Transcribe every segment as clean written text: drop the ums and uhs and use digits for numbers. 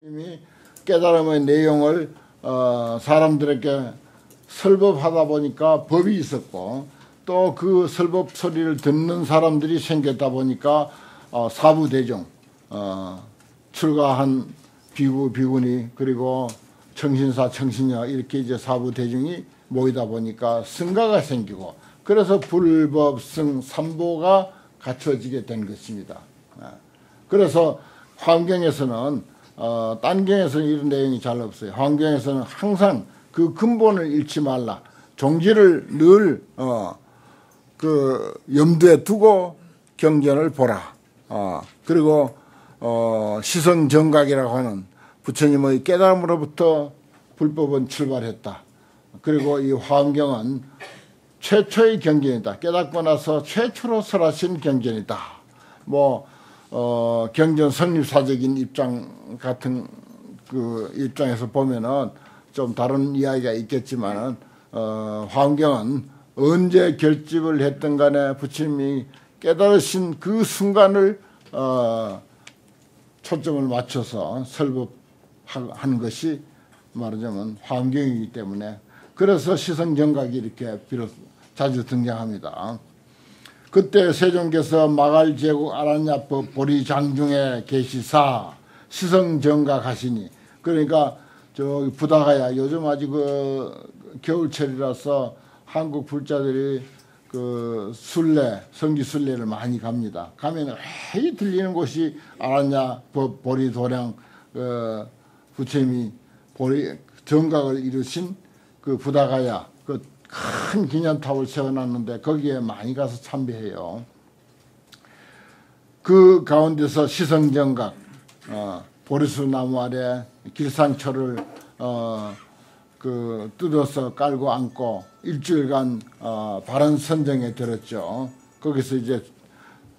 이미 깨달음의 내용을 사람들에게 설법하다 보니까 법이 있었고, 또 그 설법 소리를 듣는 사람들이 생겼다 보니까 사부대중, 출가한 비구, 비구니, 그리고 청신사, 청신녀, 이렇게 이제 사부대중이 모이다 보니까 승가가 생기고, 그래서 불법승 삼보가 갖춰지게 된 것입니다. 그래서 환경에서는 딴 경에서는 이런 내용이 잘 없어요. 환경에서는 항상 그 근본을 잃지 말라. 종지를 늘 그 염두에 두고 경전을 보라. 그리고 시성정각이라고 하는 부처님의 깨달음으로부터 불법은 출발했다. 그리고 이 환경은 최초의 경전이다. 깨닫고 나서 최초로 설하신 경전이다. 경전 성립사적인 입장 같은 그 입장에서 보면은 좀 다른 이야기가 있겠지만은, 환경은 언제 결집을 했든 간에 부처님이 깨달으신 그 순간을, 초점을 맞춰서 설법한 것이 말하자면 환경이기 때문에, 그래서 시성정각이 이렇게 비롯 자주 등장합니다. 그때 세종께서 마갈제국 아란야법 보리장중에 계시사 시성정각 하시니, 그러니까 저기 부다가야, 요즘 아직 겨울철이라서 한국 불자들이 그 순례, 성지 순례를 많이 갑니다. 가면 회의 들리는 곳이 아란야법 보리도량, 부처님이 정각을 이루신 그 부다가야, 큰 기념탑을 세워놨는데 거기에 많이 가서 참배해요. 그 가운데서 시성정각, 보리수 나무 아래 길상초를 뜯어서 깔고 앉고 일주일간 발언 선정에 들었죠. 거기서 이제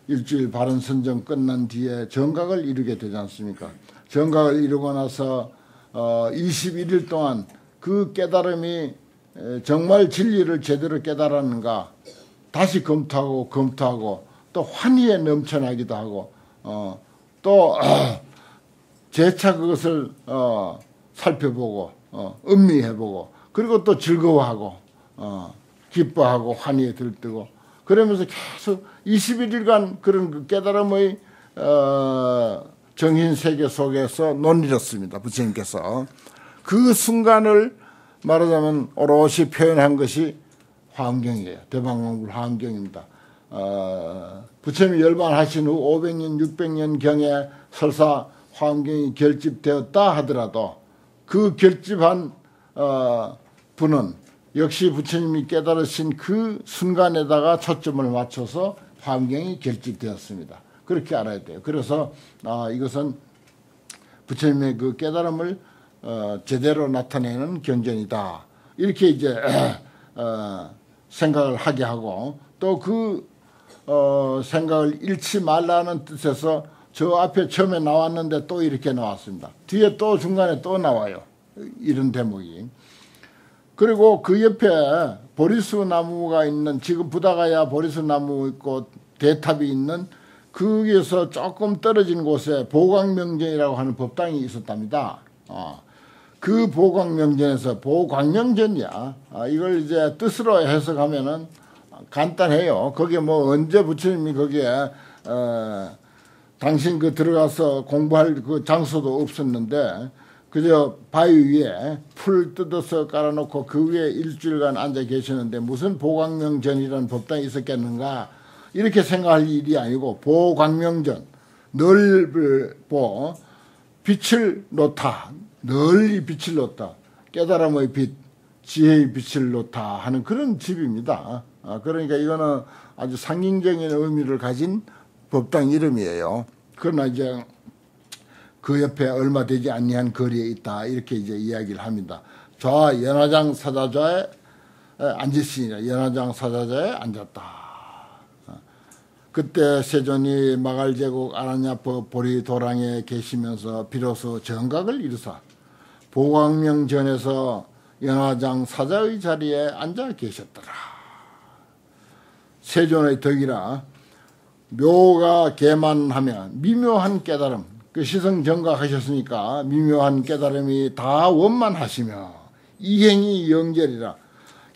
일주일 발언 선정 끝난 뒤에 정각을 이루게 되지 않습니까? 정각을 이루고 나서 21일 동안 그 깨달음이 정말 진리를 제대로 깨달았는가 다시 검토하고 또 환희에 넘쳐나기도 하고, 또 재차 그것을 살펴보고 음미해보고, 그리고 또 즐거워하고 기뻐하고 환희에 들뜨고, 그러면서 계속 21일간 그런 그 깨달음의 정신세계 속에서 논리렸습니다. 부처님께서 그 순간을 말하자면 오롯이 표현한 것이 화엄경이에요. 대방공불 화엄경입니다. 부처님이 열반하신 후 500년, 600년 경에 설사 화엄경이 결집되었다 하더라도 그 결집한 분은 역시 부처님이 깨달으신 그 순간에다가 초점을 맞춰서 화엄경이 결집되었습니다. 그렇게 알아야 돼요. 그래서 이것은 부처님의 그 깨달음을 제대로 나타내는 경전이다. 이렇게 이제 생각을 하게 하고, 또 그 생각을 잃지 말라는 뜻에서 저 앞에 처음에 나왔는데 또 이렇게 나왔습니다. 뒤에 또 중간에 또 나와요. 이런 대목이. 그리고 그 옆에 보리수 나무가 있는, 지금 부다가야 보리수 나무 있고 대탑이 있는 거기에서 조금 떨어진 곳에 보광명전이라고 하는 법당이 있었답니다. 그 보광명전에서, 보광명전이야. 이걸 이제 뜻으로 해석하면은 간단해요. 거기에 언제 부처님이 거기에, 당신 들어가서 공부할 그 장소도 없었는데, 그저 바위 위에 풀 뜯어서 깔아놓고 그 위에 일주일간 앉아 계시는데 무슨 보광명전이라는 법당이 있었겠는가, 이렇게 생각할 일이 아니고, 보광명전, 넓보, 빛을 놓다, 널리 빛을 놓다, 깨달음의 빛, 지혜의 빛을 놓다 하는 그런 집입니다. 그러니까 이거는 아주 상징적인 의미를 가진 법당 이름이에요. 그러나 이제 그 옆에 얼마 되지 아니한 거리에 있다, 이렇게 이제 이야기를 합니다. 좌 연화장 사자좌에 앉으시니라. 연화장 사자좌에 앉았다. 그때 세존이 마갈제국 아란야법 보리도랑에 계시면서 비로소 정각을 이루사 보광명전에서 연화장 사자의 자리에 앉아 계셨더라. 세존의 덕이라 묘가 개만하면 미묘한 깨달음, 그 시성정각하셨으니까 미묘한 깨달음이 다 원만하시며 이행이 영절이라.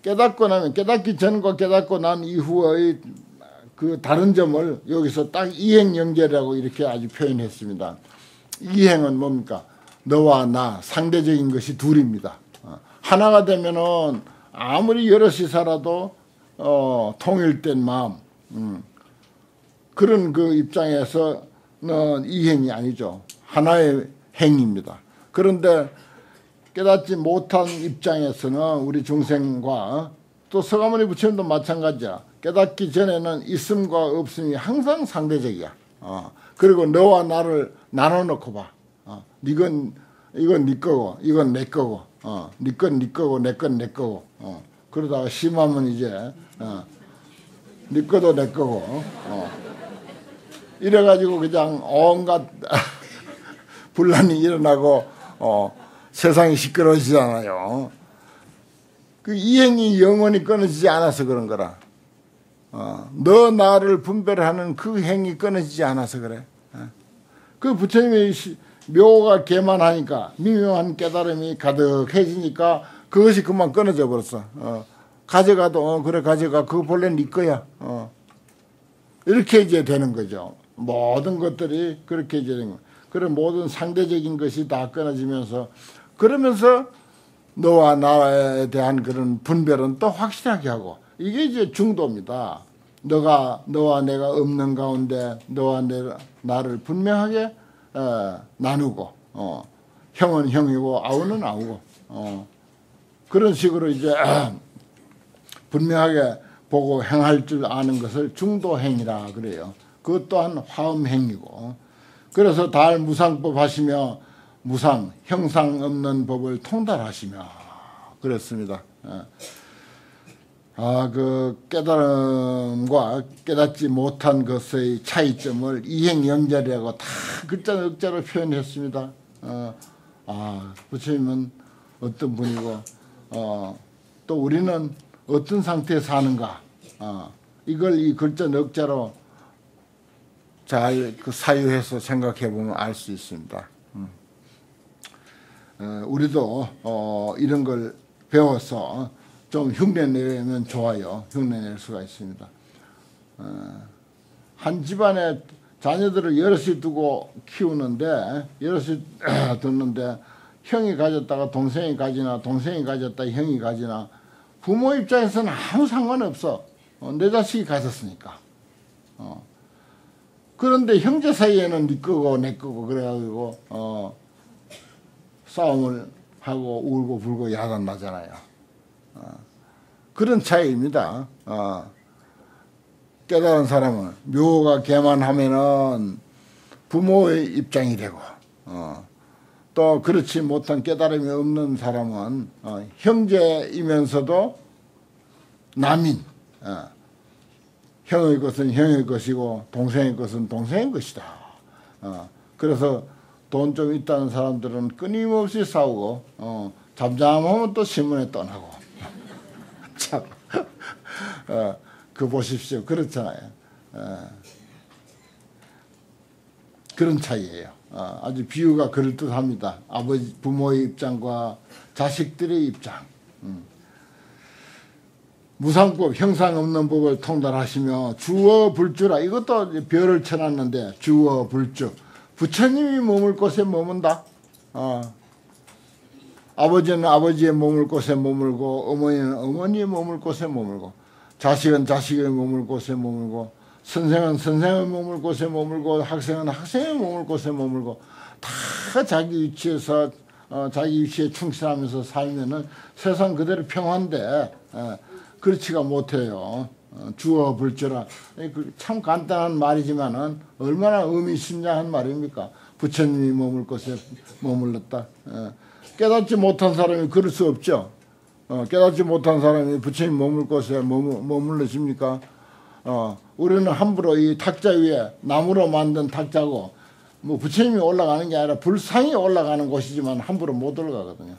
깨닫고 나면 깨닫기 전과 깨닫고 난 이후의 그 다른 점을 여기서 딱 이행영절이라고 이렇게 아주 표현했습니다. 이행은 뭡니까? 너와 나 상대적인 것이 둘입니다. 하나가 되면은 아무리 여럿이 살아도 통일된 마음, 그런 그 입장에서는 이행이 아니죠. 하나의 행입니다. 그런데 깨닫지 못한 입장에서는 우리 중생과 또 서가모니 부처님도 마찬가지야. 깨닫기 전에는 있음과 없음이 항상 상대적이야. 그리고 너와 나를 나눠놓고 봐. 이건 네 거고, 이건 내 거고, 네 건 네 거고, 내 건 내 거고. 그러다가 심하면 이제 네 거도 내 거고. 이래가지고 그냥 온갖 분란이 일어나고 세상이 시끄러워지잖아요. 그 이행이 영원히 끊어지지 않아서 그런 거라. 너 나를 분별하는 그 행이 끊어지지 않아서 그래. 그 부처님의 묘가 개만하니까 미묘한 깨달음이 가득해지니까 그것이 그만 끊어져 버렸어. 가져가도 그래 가져가. 그거 본래 네 거야. 이렇게 이제 되는 거죠. 모든 것들이 그렇게 이제 되는 거. 그런 모든 상대적인 것이 다 끊어지면서 그러면서 너와 나에 대한 그런 분별은 또 확실하게 하고 이게 이제 중도입니다. 너와 내가 없는 가운데 너와 나를 분명하게 나누고 형은 형이고 아우는 아우고 그런 식으로 이제 분명하게 보고 행할 줄 아는 것을 중도행이라 그래요. 그것 또한 화엄행이고 그래서 달 무상법 하시며 무상 형상 없는 법을 통달하시며 그랬습니다. 그 깨달음과 깨닫지 못한 것의 차이점을 이행영절이라고 다 글자 억자로 표현했습니다. 부처님은 어떤 분이고 또 우리는 어떤 상태에 사는가 이걸 이 글자 억자로 잘 그 사유해서 생각해 보면 알 수 있습니다. 우리도 이런 걸 배워서 좀 흉내내면 좋아요. 흉내낼 수가 있습니다. 한 집안에 자녀들을 여럿이 두고 키우는데 여럿이 두는데 형이 가졌다가 동생이 가지나 동생이 가졌다 형이 가지나 부모 입장에서는 아무 상관없어. 내 자식이 가졌으니까. 그런데 형제 사이에는 네 거고 내 거고 그래가지고 싸움을 하고 울고 불고 야단 나잖아요. 그런 차이입니다. 깨달은 사람은 묘가 개만하면은 부모의 입장이 되고 또 그렇지 못한 깨달음이 없는 사람은 형제이면서도 남인 형의 것은 형의 것이고 동생의 것은 동생의 것이다. 그래서 돈 좀 있다는 사람들은 끊임없이 싸우고 잠잠하면 또 신문에 떠나고 참 그 보십시오. 그렇잖아요. 그런 차이예요. 아주 비유가 그럴듯합니다. 아버지 부모의 입장과 자식들의 입장. 무상법 형상 없는 법을 통달하시며 주어 불주라. 이것도 별을 쳐놨는데 주어 불주. 부처님이 머물 곳에 머문다. 아버지는 아버지의 머물 곳에 머물고 어머니는 어머니의 머물 곳에 머물고 자식은 자식의 머물 곳에 머물고 선생은 선생의 머물 곳에 머물고 학생은 학생의 머물 곳에 머물고 다 자기 위치에서 자기 위치에 충실하면서 살면은 세상 그대로 평화인데 그렇지가 못해요. 주어 불주라. 참 간단한 말이지만은 얼마나 의미심장한 말입니까? 부처님이 머물 곳에 머물렀다. 깨닫지 못한 사람이 그럴 수 없죠. 깨닫지 못한 사람이 부처님 머물 곳에 머물러집니까? 우리는 함부로 이 탁자 위에 나무로 만든 탁자고 뭐 부처님이 올라가는 게 아니라 불상이 올라가는 곳이지만 함부로 못 올라가거든요.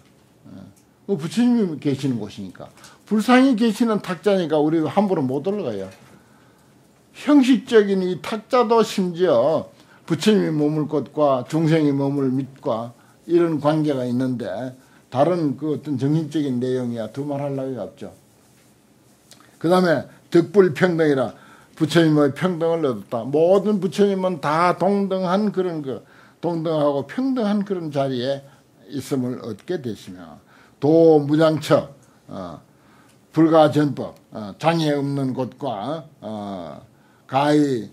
부처님이 계시는 곳이니까. 불상이 계시는 탁자니까 우리가 함부로 못 올라가요. 형식적인 이 탁자도 심지어 부처님이 머물 곳과 중생이 머물 밑과 이런 관계가 있는데 다른 그 어떤 정신적인 내용이야 두말할 나위가 없죠. 그 다음에 덕불평등이라 부처님의 평등을 얻었다. 모든 부처님은 다 동등한 그런 동등하고 평등한 그런 자리에 있음을 얻게 되시며 도무장처 불가전법 장애 없는 곳과 가히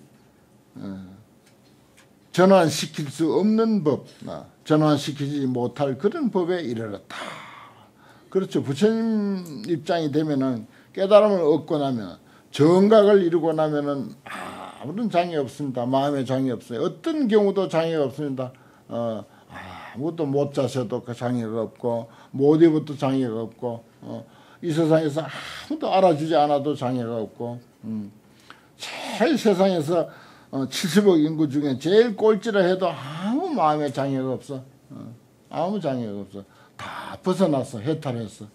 전환시킬 수 없는 법 전환시키지 못할 그런 법에 이르렀다. 그렇죠. 부처님 입장이 되면은 깨달음을 얻고 나면 정각을 이루고 나면은 아무런 장애 없습니다. 마음에 장애 없어요. 어떤 경우도 장애가 없습니다. 아무것도 못 자셔도 그 장애가 없고 못 입어도 장애가 없고 이 세상에서 아무도 알아주지 않아도 장애가 없고 제일 세상에서 70억 인구 중에 제일 꼴찌라 해도 아무 마음에 장애가 없어. 아무 장애가 없어. 다 벗어났어. 해탈했어.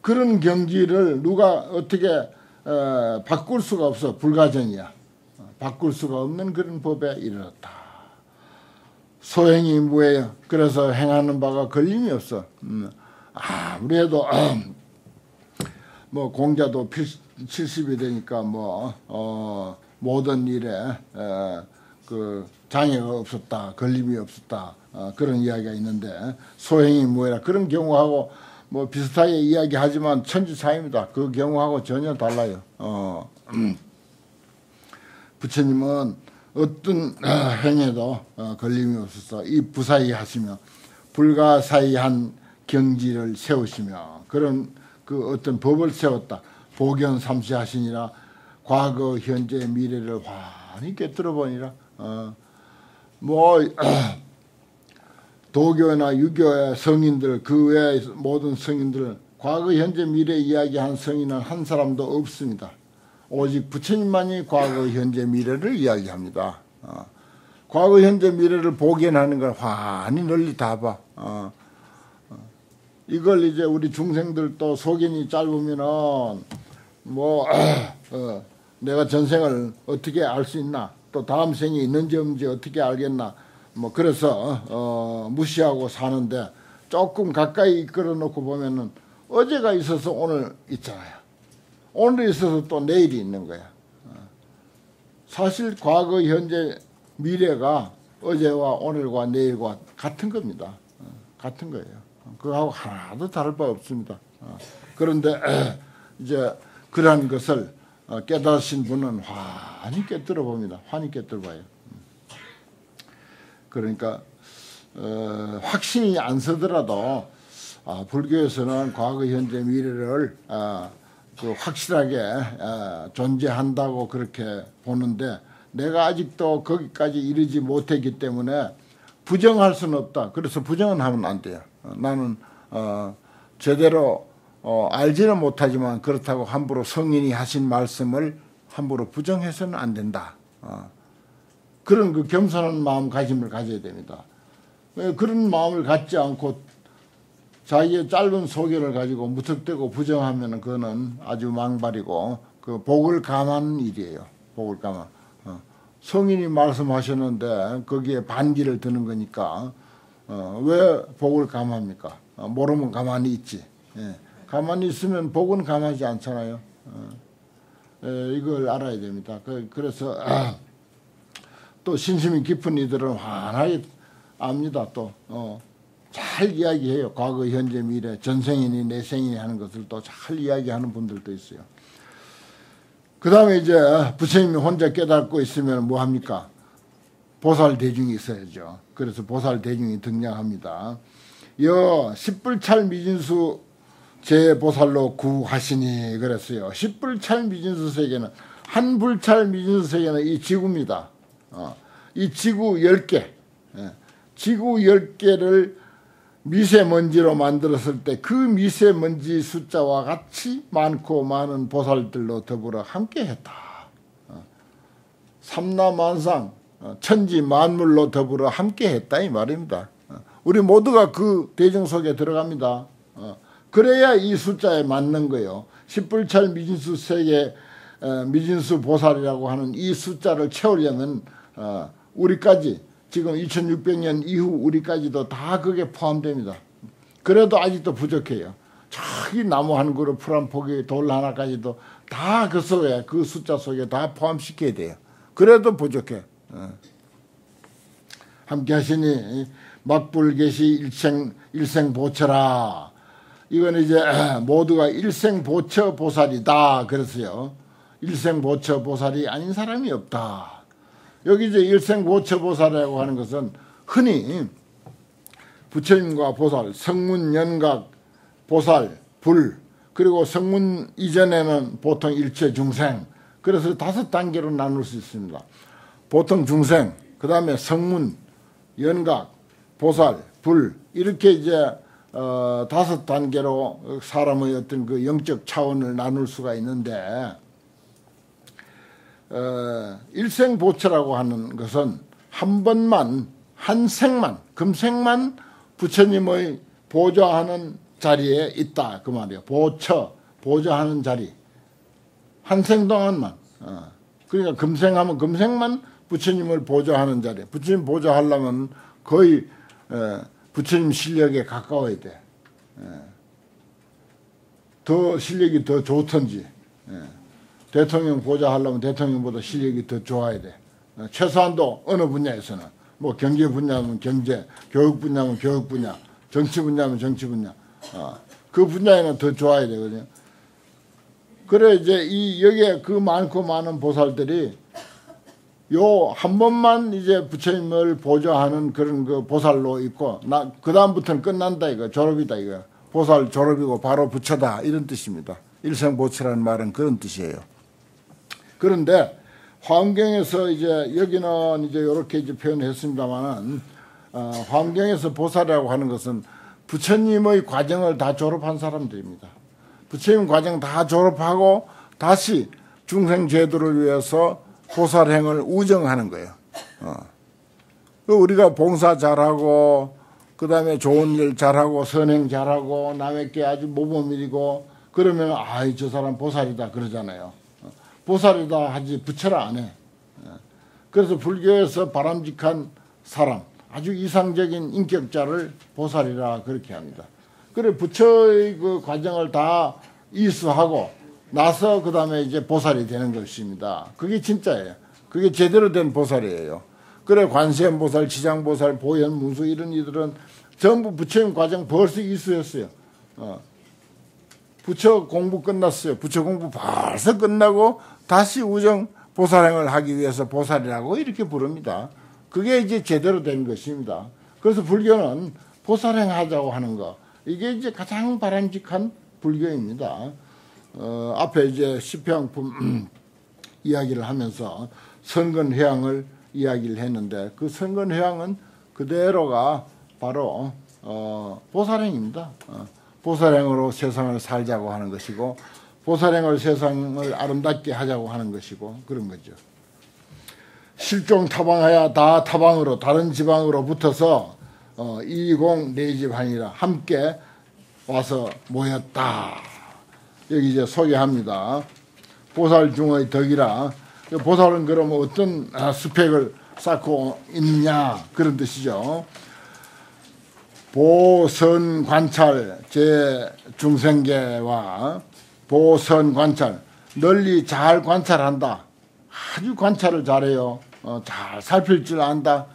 그런 경지를 누가 어떻게 바꿀 수가 없어. 불가전이야. 바꿀 수가 없는 그런 법에 이르렀다. 소행이 무해요. 그래서 행하는 바가 걸림이 없어. 우리도 뭐 공자도 70이 되니까 모든 일에 그 장애가 없었다, 걸림이 없었다 그런 이야기가 있는데 소행이 무해라 그런 경우하고 뭐 비슷하게 이야기하지만 천지차이입니다. 그 경우하고 전혀 달라요. 부처님은 어떤 행에도 걸림이 없어서 이 부사이 하시며 불가사의한 경지를 세우시며 그런 그 어떤 법을 세웠다. 보견 삼시하시니라 과거 현재 미래를 환히 꿰뚫어보니라. 도교나 유교의 성인들 그 외의 모든 성인들 과거 현재 미래 이야기한 성인은 한 사람도 없습니다. 오직 부처님만이 과거 현재 미래를 이야기합니다. 과거 현재 미래를 보견하는 걸 환히 널리 다 봐. 이걸 이제 우리 중생들도 소견이 짧으면은 내가 전생을 어떻게 알 수 있나 또 다음 생이 있는지 없는지 어떻게 알겠나 그래서 무시하고 사는데 조금 가까이 이끌어 놓고 보면은 어제가 있어서 오늘 있잖아요. 오늘 있어서 또 내일이 있는 거야. 사실 과거 현재 미래가 어제와 오늘과 내일과 같은 겁니다. 같은 거예요. 그거하고 하나도 다를 바 없습니다. 그런데 이제 그러한 것을 깨달으신 분은 환히 깨뜨려 봅니다. 환히 깨뜨려 봐요. 그러니까 확신이 안 서더라도 불교에서는 과거 현재 미래를 그 확실하게 존재한다고 그렇게 보는데 내가 아직도 거기까지 이르지 못했기 때문에 부정할 수는 없다. 그래서 부정은 하면 안 돼요. 나는 제대로 알지는 못하지만 그렇다고 함부로 성인이 하신 말씀을 함부로 부정해서는 안 된다. 그런 그 겸손한 마음가짐을 가져야 됩니다. 그런 마음을 갖지 않고 자기의 짧은 소견을 가지고 무턱대고 부정하면 그거는 아주 망발이고 그 복을 감하는 일이에요. 복을 감하. 성인이 말씀하셨는데 거기에 반기를 드는 거니까 왜 복을 감합니까? 모르면 가만히 있지. 가만히 있으면 복은 감하지 않잖아요. 이걸 알아야 됩니다. 그래서 또 신심이 깊은 이들은 환하게 압니다. 또 잘 이야기해요. 과거, 현재, 미래, 전생이니 내생이니 하는 것을 또 잘 이야기하는 분들도 있어요. 그 다음에 이제 부처님이 혼자 깨닫고 있으면 뭐 합니까? 보살 대중이 있어야죠. 그래서 보살 대중이 등장합니다. 여 십불찰 미진수 제보살로 구하시니 그랬어요. 십불찰 미진수 세계는 한 불찰 미진수 세계는 이 지구입니다. 이 지구 10개 지구 10개를 미세먼지로 만들었을 때 그 미세먼지 숫자와 같이 많고 많은 보살들로 더불어 함께 했다. 삼라만상 천지 만물로 더불어 함께 했다 이 말입니다. 우리 모두가 그 대중 속에 들어갑니다. 그래야 이 숫자에 맞는 거예요. 십불찰 미진수 세계 미진수 보살이라고 하는 이 숫자를 채우려면 우리까지 지금 2600년 이후 우리까지도 다 그게 포함됩니다. 그래도 아직도 부족해요. 저기 나무 한 그루, 풀 한 포기, 돌 하나까지도 다 그 속에, 그 숫자 속에 다 포함시켜야 돼요. 그래도 부족해. 함께 하시니 막불계시 일생보처라. 이건 이제 모두가 일생보처 보살이다. 그래서요. 일생보처 보살이 아닌 사람이 없다. 여기 이제 일생보처 보살이라고 하는 것은 흔히 부처님과 보살, 성문, 연각, 보살, 불, 그리고 성문 이전에는 보통 일체 중생, 그래서 5단계로 나눌 수 있습니다. 보통 중생, 그 다음에 성문, 연각, 보살, 불, 이렇게 이제 5단계로 사람의 어떤 그 영적 차원을 나눌 수가 있는데, 일생보처라고 하는 것은 한 번만, 한 생만, 금생만 부처님의 보좌하는 자리에 있다. 그 말이에요. 보처, 보좌하는 자리. 한 생 동안만. 그러니까 금생하면 금생만 부처님을 보좌하는 자리. 부처님 보좌하려면 거의 부처님 실력에 가까워야 돼. 더 실력이 더 좋던지. 대통령 보좌하려면 대통령보다 실력이 더 좋아야 돼. 최소한도 어느 분야에서는. 뭐 경제 분야면 경제, 교육 분야면 교육 분야, 정치 분야면 정치 분야. 그 분야에는 더 좋아야 되거든요. 그래 이제 여기에 그 많고 많은 보살들이 요 한 번만 이제 부처님을 보좌하는 그런 그 보살로 있고, 그 다음부터는 끝난다 이거, 졸업이다 이거. 보살 졸업이고 바로 부처다 이런 뜻입니다. 일생보처라는 말은 그런 뜻이에요. 그런데 화엄경에서 이제 여기는 이제 이렇게 이제 표현했습니다만은 화엄경에서 보살이라고 하는 것은 부처님의 과정을 다 졸업한 사람들입니다. 부처님 과정 다 졸업하고 다시 중생 제도를 위해서 보살행을 우정하는 거예요. 우리가 봉사 잘하고 그 다음에 좋은 일 잘하고 선행 잘하고 남에게 아주 모범일이고 그러면 아이 저 사람 보살이다 그러잖아요. 보살이다 하지 부처라 안 해. 그래서 불교에서 바람직한 사람, 아주 이상적인 인격자를 보살이라 그렇게 합니다. 그래 부처의 그 과정을 다 이수하고 나서 그 다음에 이제 보살이 되는 것입니다. 그게 진짜예요. 그게 제대로 된 보살이에요. 그래 관세음보살, 지장보살, 보현, 문수 이런 이들은 전부 부처님 과정 벌써 이수했어요. 부처 공부 끝났어요. 부처 공부 벌써 끝나고 다시 우정 보살행을 하기 위해서 보살이라고 이렇게 부릅니다. 그게 이제 제대로 된 것입니다. 그래서 불교는 보살행 하자고 하는 거, 이게 이제 가장 바람직한 불교입니다. 앞에 이제 시평품 이야기를 하면서 선건회양을 이야기를 했는데, 그 선건회양은 그대로가 바로 보살행입니다. 보살행으로 세상을 살자고 하는 것이고, 보살행을 세상을 아름답게 하자고 하는 것이고, 그런 거죠. 실종 타방하여 다 타방으로, 다른 지방으로 붙어서 이공 네 집하니라 함께 와서 모였다. 여기 이제 소개합니다. 보살 중의 덕이라. 보살은 그러면 어떤 스펙을 쌓고 있느냐 그런 뜻이죠. 보선 관찰 제 중생계와 보선 관찰, 널리 잘 관찰한다. 아주 관찰을 잘해요. 잘 살필 줄 안다.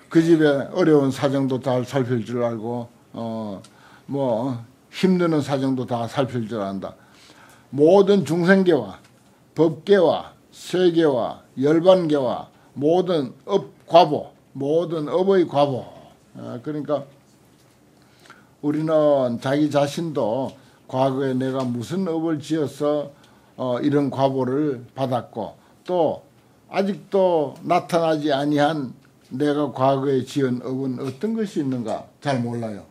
그 집에 어려운 사정도 잘 살필 줄 알고, 뭐 힘드는 사정도 다 살필 줄 안다. 모든 중생계와 법계와 세계와 열반계와 모든 업과보, 모든 업의 과보. 그러니까 우리는 자기 자신도 과거에 내가 무슨 업을 지어서 이런 과보를 받았고, 또 아직도 나타나지 아니한 내가 과거에 지은 업은 어떤 것이 있는가 잘 몰라요.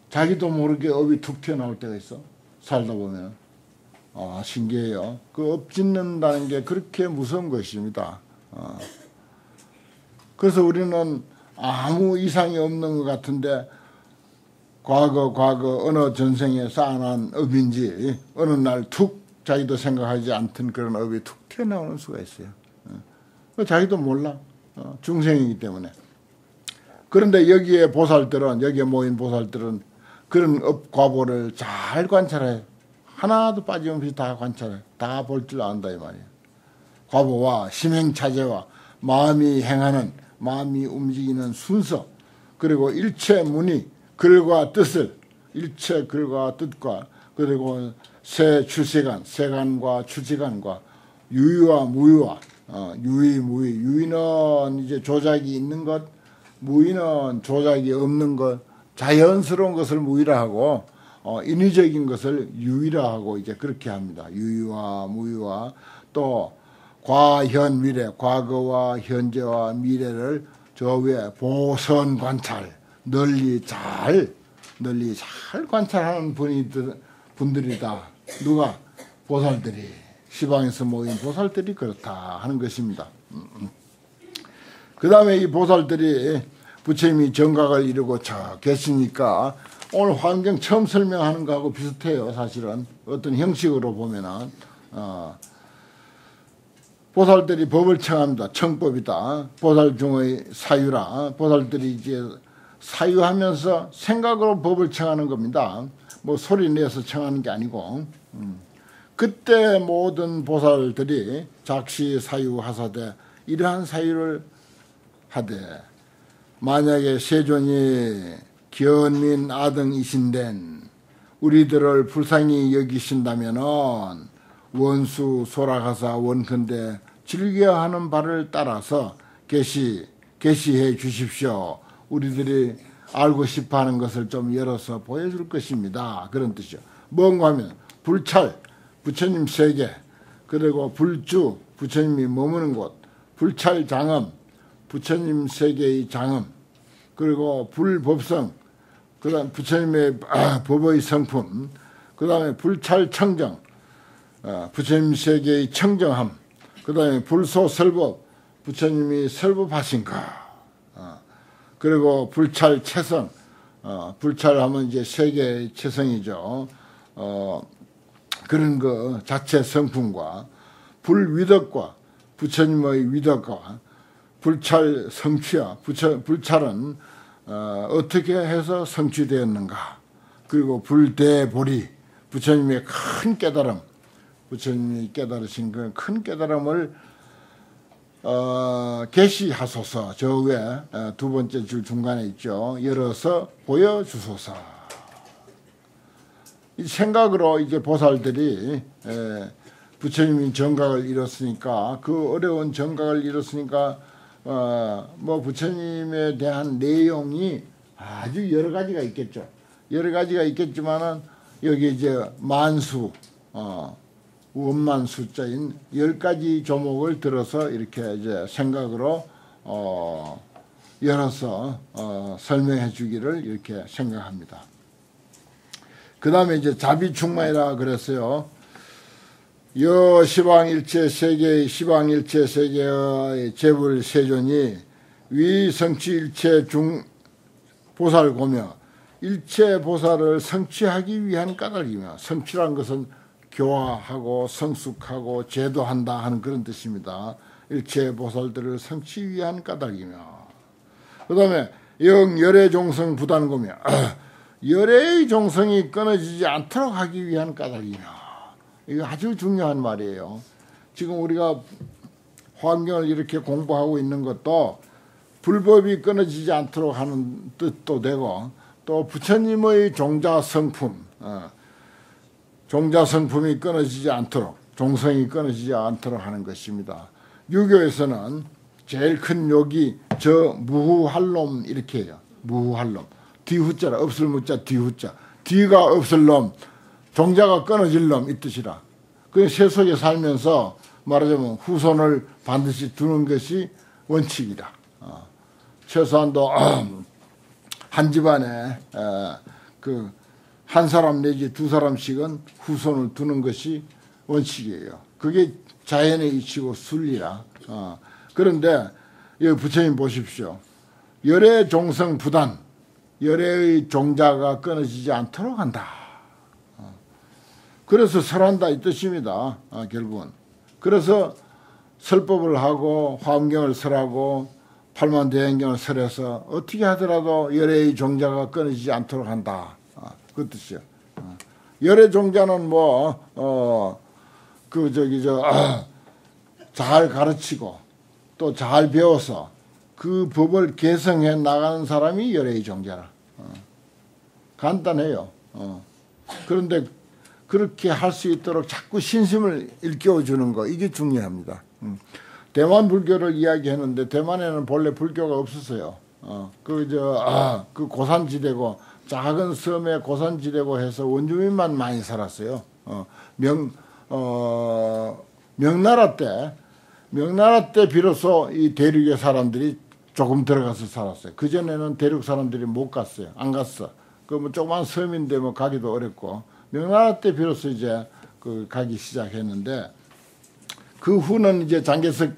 자기도 모르게 업이 툭 튀어나올 때가 있어. 살다 보면. 신기해요. 그 업 짓는다는 게 그렇게 무서운 것입니다. 그래서 우리는 아무 이상이 없는 것 같은데, 과거 어느 전생에 쌓아놓은 업인지 어느 날 툭 자기도 생각하지 않던 그런 업이 툭 튀어나오는 수가 있어요. 자기도 몰라. 중생이기 때문에. 그런데 여기에 보살들은, 여기에 모인 보살들은 그런 업과보를 잘 관찰해요. 하나도 빠짐없이 다 관찰해. 다 볼 줄 안다 이 말이에요. 과보와 심행차제와 마음이 행하는, 마음이 움직이는 순서, 그리고 일체 문의, 글과 뜻을, 일체 글과 뜻과, 그리고 세 출세간, 세간과 출세간과 유의와 무의와, 유의, 무의. 유의는 이제 조작이 있는 것, 무의는 조작이 없는 것, 자연스러운 것을 무의라 하고, 인위적인 것을 유의라 하고 이제 그렇게 합니다. 유의와 무의와 또 과현 미래, 과거와 현재와 미래를 저 위에 보선 관찰, 널리 잘 관찰하는 분들이다. 누가? 보살들이, 시방에서 모인 보살들이 그렇다 하는 것입니다. 그 다음에 이 보살들이 부처님이 정각을 이루고 저 계시니까 오늘 환경 처음 설명하는 거하고 비슷해요. 사실은 어떤 형식으로 보면은 보살들이 법을 청합니다. 청법이다. 보살 중의 사유라. 보살들이 이제 사유하면서 생각으로 법을 청하는 겁니다. 뭐 소리 내서 청하는 게 아니고. 그때 모든 보살들이 작시 사유 하사되 이러한 사유를 하되, 만약에 세존이 견민 아등이신된 우리들을 불쌍히 여기신다면은 원수 소라가사 원컨대 즐겨하는 바를 따라서 계시해 주십시오. 우리들이 알고 싶어하는 것을 좀 열어서 보여줄 것입니다. 그런 뜻이죠. 뭔가 하면 불찰, 부처님 세계, 그리고 불주, 부처님이 머무는 곳, 불찰 장엄, 부처님 세계의 장엄, 그리고 불법성, 그 다음 부처님의 법의 성품, 그 다음에 불찰 청정, 부처님 세계의 청정함, 그 다음에 불소설법, 부처님이 설법하신 것, 그리고 불찰 체성, 불찰하면 이제 세계의 체성이죠. 그런 거 자체 성품과 불위덕과 부처님의 위덕과 불찰 성취와 불찰은 어떻게 해서 성취되었는가, 그리고 불대보리, 부처님의 큰 깨달음, 부처님이 깨달으신 그 큰 깨달음을 계시하소서. 저 위에 두 번째 줄 중간에 있죠. 열어서 보여주소서. 이 생각으로 이제 보살들이 부처님이 정각을 이뤘으니까, 그 어려운 정각을 이뤘으니까 뭐 부처님에 대한 내용이 아주 여러 가지가 있겠죠. 여러 가지가 있겠지만은 여기 이제 만수, 원만 숫자인 10가지 조목을 들어서 이렇게 이제 생각으로 열어서 설명해 주기를 이렇게 생각합니다. 그 다음에 이제 자비충만이라 그랬어요. 여 시방일체 세계의 시방일체 세계의 재불 세존이 위 성취일체 중 보살고며 일체 보살을 성취하기 위한 까닭이며, 성취란 것은 교화하고 성숙하고 제도한다 하는 그런 뜻입니다. 일체 보살들을 성취 위한 까닭이며, 그 다음에 영열의 종성 부단고며 열의 종성이 끊어지지 않도록 하기 위한 까닭이며, 이거 아주 중요한 말이에요. 지금 우리가 환경을 이렇게 공부하고 있는 것도 불법이 끊어지지 않도록 하는 뜻도 되고, 또 부처님의 종자성품, 종자성품이 끊어지지 않도록, 종성이 끊어지지 않도록 하는 것입니다. 유교에서는 제일 큰 욕이 저 무후할놈 이렇게 해요. 무후할놈. 뒤후자라, 없을 무자 뒤후자. 뒤가 없을 놈, 종자가 끊어질 놈 이 뜻이라. 그 세속에 살면서 말하자면 후손을 반드시 두는 것이 원칙이다. 최소한도 한 집안에 그 한 사람 내지 두 사람씩은 후손을 두는 것이 원칙이에요. 그게 자연의 이치고 순리라. 그런데 여기 부처님 보십시오. 열의 종성 부단, 열의 종자가 끊어지지 않도록 한다. 그래서 설한다 이 뜻입니다. 결국은. 그래서 설법을 하고 화엄경을 설하고 팔만 대행경을 설해서 어떻게 하더라도 열애의 종자가 끊어지지 않도록 한다. 그 뜻이요. 열애 종자는 잘 가르치고 또 잘 배워서 그 법을 개성해 나가는 사람이 열애의 종자라. 간단해요. 그런데 그렇게 할 수 있도록 자꾸 신심을 일깨워 주는 거, 이게 중요합니다. 대만 불교를 이야기했는데 대만에는 본래 불교가 없었어요. 그 고산지대고 작은 섬의 고산지대고 해서 원주민만 많이 살았어요. 명나라 때 비로소 이 대륙의 사람들이 조금 들어가서 살았어요. 그 전에는 대륙 사람들이 못 갔어요. 안 갔어. 조그만 섬인데 가기도 어렵고, 명나라 때 비로소 이제 가기 시작했는데, 그 후는 이제 장개석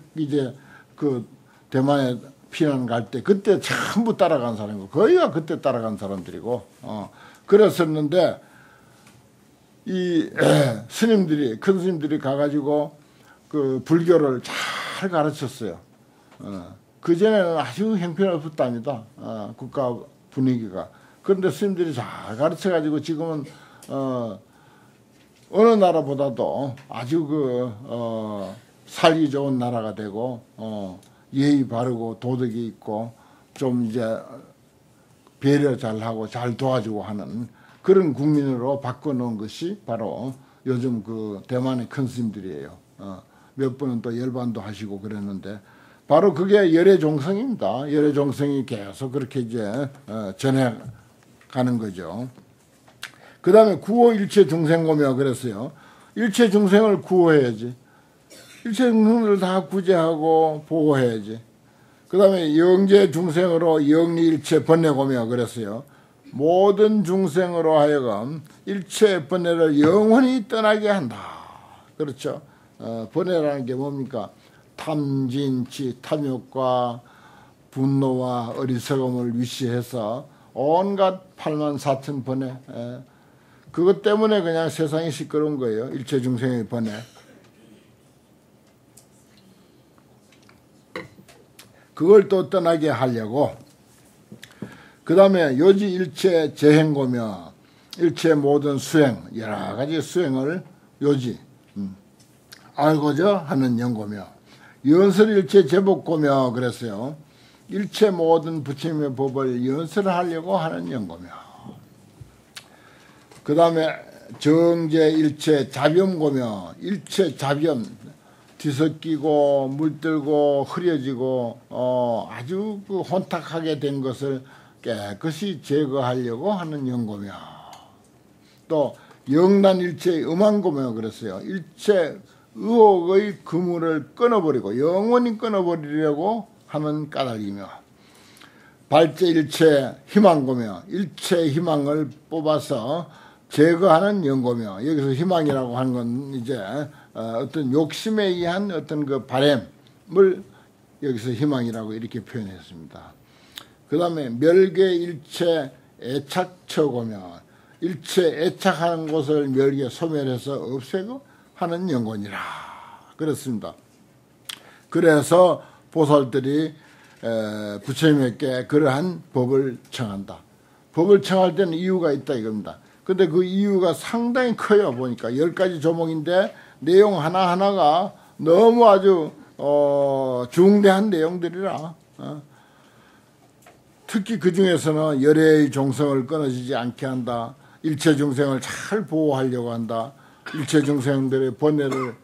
대만에 피난 갈 때 그때 전부 따라간 사람이고, 거의가 그때 따라간 사람들이고, 그랬었는데 이 스님들이, 큰 스님들이 가가지고 그 불교를 잘 가르쳤어요. 그 전에는 아주 형편없었답니다. 국가 분위기가. 그런데 스님들이 잘 가르쳐가지고 지금은 어느 나라보다도 아주 살기 좋은 나라가 되고, 예의 바르고 도덕이 있고 좀 이제 배려 잘하고 잘 도와주고 하는 그런 국민으로 바꿔놓은 것이 바로 요즘 그 대만의 큰 스님들이에요. 몇 분은 또 열반도 하시고 그랬는데, 바로 그게 열애종성입니다. 열애종성이 계속 그렇게 이제 전해가는 거죠. 그 다음에 구호 일체 중생고며 그랬어요. 일체 중생을 구호해야지. 일체 중생을 다 구제하고 보호해야지. 그 다음에 영제 중생으로 영리일체 번뇌고며 그랬어요. 모든 중생으로 하여금 일체 번뇌를 영원히 떠나게 한다. 그렇죠. 번뇌라는 게 뭡니까? 탐진치, 탐욕과 분노와 어리석음을 위시해서 온갖 8만 4천 번뇌, 그것 때문에 그냥 세상이 시끄러운 거예요. 일체 중생의 번뇌. 그걸 또 떠나게 하려고, 그 다음에 요지 일체 재행고며 일체 모든 수행, 여러 가지 수행을 요지 알고자 하는 연고며 연설일체 제복고며 그랬어요. 일체 모든 부처님의 법을 연설하려고 하는 연고며, 그 다음에 정제일체 자비엄고며 일체 자비엄, 뒤섞이고 물들고 흐려지고 아주 혼탁하게 된 것을 깨끗이 제거하려고 하는 연고며, 또 영란일체 음한고며 그랬어요. 일체 의혹의 그물을 끊어버리고 영원히 끊어버리려고 하는 까닭이며, 발제일체 희망고며 일체 희망을 뽑아서 제거하는 연고며, 여기서 희망이라고 하는 건 이제 어떤 욕심에 의한 어떤 그 바램을 여기서 희망이라고 이렇게 표현했습니다. 그 다음에 멸계일체 애착처고며 일체 애착하는 곳을 멸계 소멸해서 없애고 하는 연고니라 그렇습니다. 그래서 보살들이 부처님에게 그러한 법을 청한다. 법을 청할 때는 이유가 있다 이겁니다. 근데 그 이유가 상당히 커요. 보니까 10가지 조목인데 내용 하나하나가 너무 아주 중대한 내용들이라, 특히 그 중에서는 열애의 종성을 끊어지지 않게 한다. 일체 중생을 잘 보호하려고 한다. 일체 중생들의 번뇌를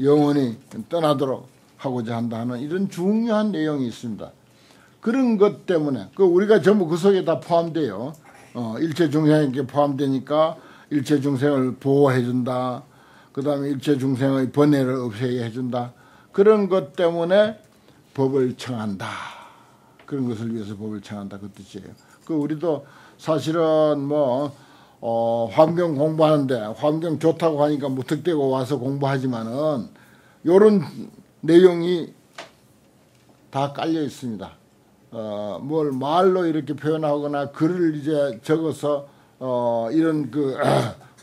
영원히 떠나도록 하고자 한다 하는 이런 중요한 내용이 있습니다. 그런 것 때문에 우리가 전부 그 속에 다 포함돼요. 일체 중생에게 포함되니까 일체 중생을 보호해 준다. 그 다음에 일체 중생의 번뇌를 없애게 해준다. 그런 것 때문에 법을 청한다. 그런 것을 위해서 법을 청한다. 그 뜻이에요. 우리도 사실은 환경 공부하는데 환경 좋다고 하니까 무턱대고 와서 공부하지만은 요런 내용이 다 깔려 있습니다. 뭘 말로 이렇게 표현하거나 글을 이제 적어서 이런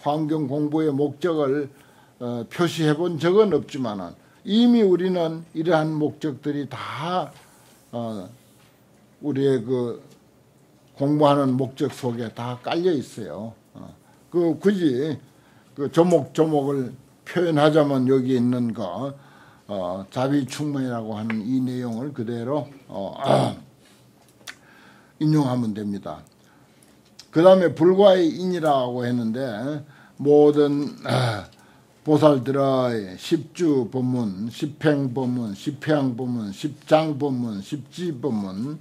환경 공부의 목적을 표시해 본 적은 없지만은 이미 우리는 이러한 목적들이 다 우리의 그 공부하는 목적 속에 다 깔려 있어요. 그 굳이 그 조목조목을 표현하자면 여기 있는 거 자비충만이라고 하는 이 내용을 그대로 인용하면 됩니다. 그 다음에 불과의 인이라고 했는데 모든 보살들의 십주 법문, 십행 법문, 십회양 법문, 십장 법문, 십지 법문